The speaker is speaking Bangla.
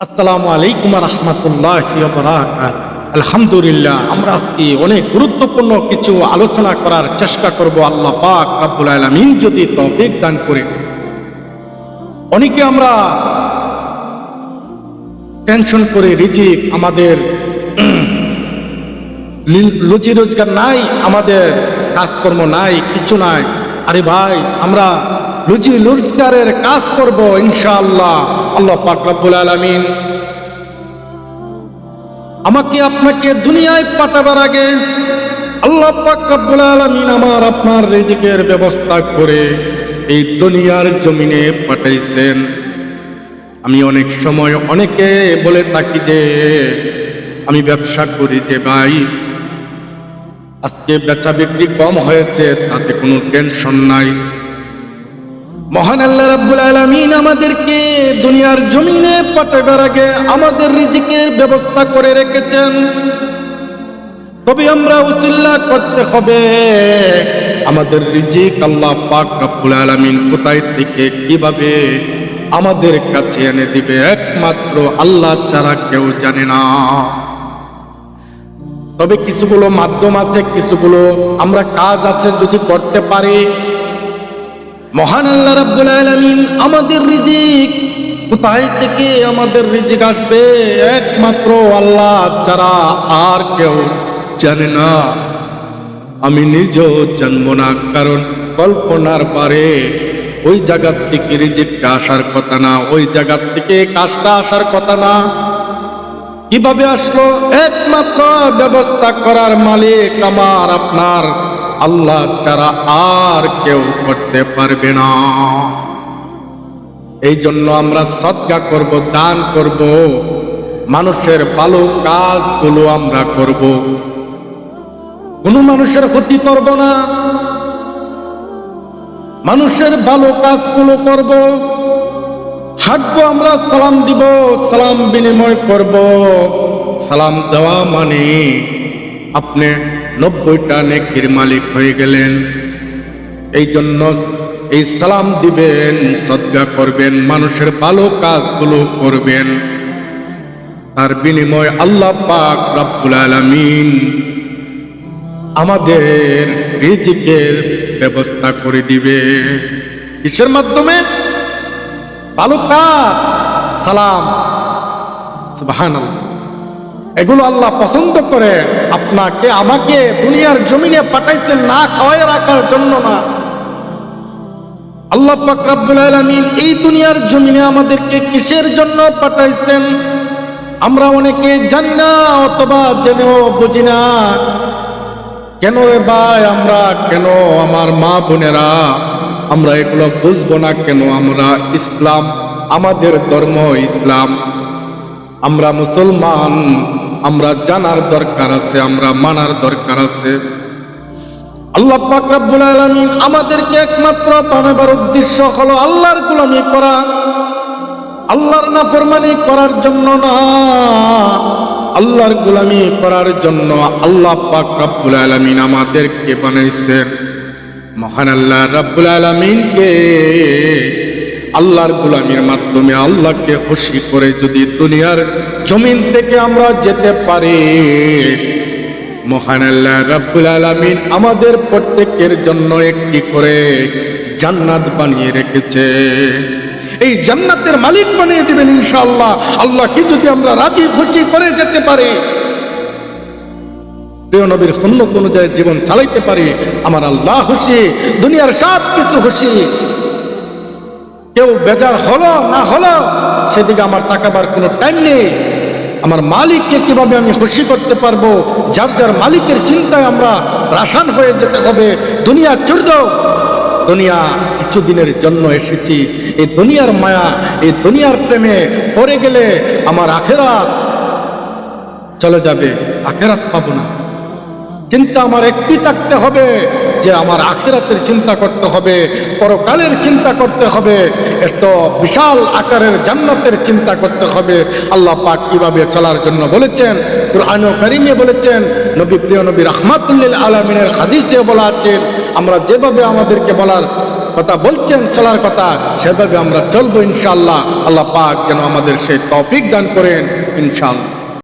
আসসালামু আলাইকুম রহমতুল্লাহি ওয়া বারাকাতুহু। আলহামদুলিল্লাহ, আমরা আজকে অনেক গুরুত্বপূর্ণ কিছু আলোচনা করার চেষ্টা করব। আল্লাহ পাক রব্বুল আলামিন যদি তৌফিক দান করে। অনেকে আমরা টেনশন করে রিজিক, আমাদের রুজি রোজগার নাই, আমাদের কাজকর্ম নাই, কিছু নাই। আরে ভাই, আমরা রুজি রোজগারের কাজ করব ইনশাআল্লাহ। আল্লাহ পাক রব্বুল আলামিন আমাকে আপনাকে দুনিয়ায় পাঠাবার আগে আল্লাহ পাক রব্বুল আলামিন আমার আপনার রিজিকের ব্যবস্থা করে এই দুনিয়ার জমিনে পাঠাইছেন। আমি অনেক সময় অনেকে বলে থাকি যে আমি ব্যবসা করি, যে ভাই আজকে বেচা বিক্রি কম হয়েছে, তাতে কোনো টেনশন নাই। মহান আল্লাহ রাব্বুল আলামিন আমাদেরকে দুনিয়ার জমিনে পাঠাবার আগে আমাদের রিজিকের ব্যবস্থা করে রেখেছেন। তবে আমরা উসিলা করতে হবে। আমাদের রিজিক আল্লাহ পাক রব্বুল আলামিন কোথায় থেকে কিভাবে আমাদের কাছে এনে দিবে একমাত্র আল্লাহ ছাড়া কেউ জানে না। তবে কিছুগুলো মাধ্যম আছে, কিছুগুলো আমরা কাজ আছে যদি করতে পারি। মহান আল্লাহ রাব্বুল আলামিন আমাদের রিজিক কোথায় থেকে আমাদের রিজিক আসবে একমাত্র আল্লাহ ছাড়া আর কেউ জানে না। আমি নিজেও জানবো না, কারণ কল্পনার পারে ওই জায়গা থেকে রিজিকটা আসার কথা না, ওই জায়গা থেকে কাজটা আসার কথা না। কিভাবে আসলো? একমাত্র ব্যবস্থা করার মালিক আমার আপনার আল্লাহ ছাড়া আর কেউ করতে পারবে না। এই জন্য আমরা সদকা করব, দান করব, মানুষের ভালো কাজগুলো আমরা করব, কোনো মানুষের ক্ষতি করব না, মানুষের ভালো কাজগুলো করব। হাঁটবো, আমরা সালাম দিব, সালাম বিনিময় করব। সালাম দেওয়া মানে আপনি 90টা নেকির মালিক হয়ে গেলেন। এই জন্য এই সালাম দিবেন, সদকা করবেন, মানুষের ভালো কাজগুলো করবেন। তার বিনিময় আল্লাহ পাক রব্বুল আলামিন আমাদের রিজিকের ব্যবস্থা করে দিবে। কিসের মাধ্যমে? ভালো কাজ, সালাম, সুবহানাল্লাহ। এগুলো আল্লাহ পছন্দ করে। আপনাকে আমাকে দুনিয়ার জমিনে পাঠাইছেন না খাওয়াই রাখার জন্য না। আল্লাহ পাক রব্বুল আলামিন এই দুনিয়ার জমিনে আমাদেরকে কিসের জন্য পাঠাইছেন আমরা অনেকে জানি না, অথবা জেনেও বুঝি না। কেন রে ভাই, আমরা কেন, আমার মা বোনেরা আমরা এগুলো বুঝবো না কেন? আমরা ইসলাম, আমাদের ধর্ম ইসলাম, আমরা মুসলমান, আমরা জানার দরকার আছে, আমরা মানার দরকার আছে। আল্লাহ পাক রব্বুল আলামিন আমাদেরকে একমাত্র বানাবার উদ্দেশ্য হলো আল্লাহর গোলামি করা, আল্লাহর নাফরমানি করার জন্য না, আল্লাহর গোলামি করার জন্য আল্লাহ পাক রব্বুল আলামিন আমাদেরকে বানাইছেন। মহান আল্লাহ রব্বুল আলামিনকে আল্লাহর গোলামির মাধ্যমে আল্লাহকে খুশি করে যদি দুনিয়ার জমিন থেকে আমরা যেতে পারি, মহান আল্লাহ রব্বুল আলামিন আমাদের প্রত্যেকের জন্য একটি করে জান্নাত বানিয়ে রেখেছে। এই জান্নাতের মালিক বানিয়ে দিবেন ইনশাআল্লাহ। আল্লাহকে যদি আমরা রাজি খুশি করে যেতে পারি, প্রিয় নবীর সুন্নাত অনুযায়ী জীবন চালাইতে পারি, আমার আল্লাহ খুশি, দুনিয়ার সব কিছু খুশি। কেউ বেজার হলো না হলো সেদিকে আমার তাকাবার কোনো টাইম নেই। আমার মালিককে কিভাবে আমি খুশি করতে পারবো, যার যার মালিকের চিন্তায় আমরা রাসান হয়ে যেতে হবে। দুনিয়া চূর্ণ, দুনিয়া কিছুদিনের জন্য এসেছি। এই দুনিয়ার মায়া, এই দুনিয়ার প্রেমে পড়ে গেলে আমার আখেরাত চলে যাবে, আখেরাত পাবো না। চিন্তা আমার একটি থাকতে হবে যে আমার আখিরাতের চিন্তা করতে হবে, পরকালের চিন্তা করতে হবে, এত বিশাল আকারের জান্নাতের চিন্তা করতে হবে। আল্লাহ পাক কিভাবে চলার জন্য বলেছেন, কুরআন কারীমে বলেছেন, নবী প্রিয় নবী রাহমাতুল লিল আলামিনের হাদিসে বলা আছে, আমরা যেভাবে আমাদেরকে কথা বলছেন, চলার কথা, সেভাবে আমরা চলবো ইনশাআল্লাহ। আল্লাহ পাক যেন আমাদের সেই তৌফিক দান করেন ইনশাআল্লাহ।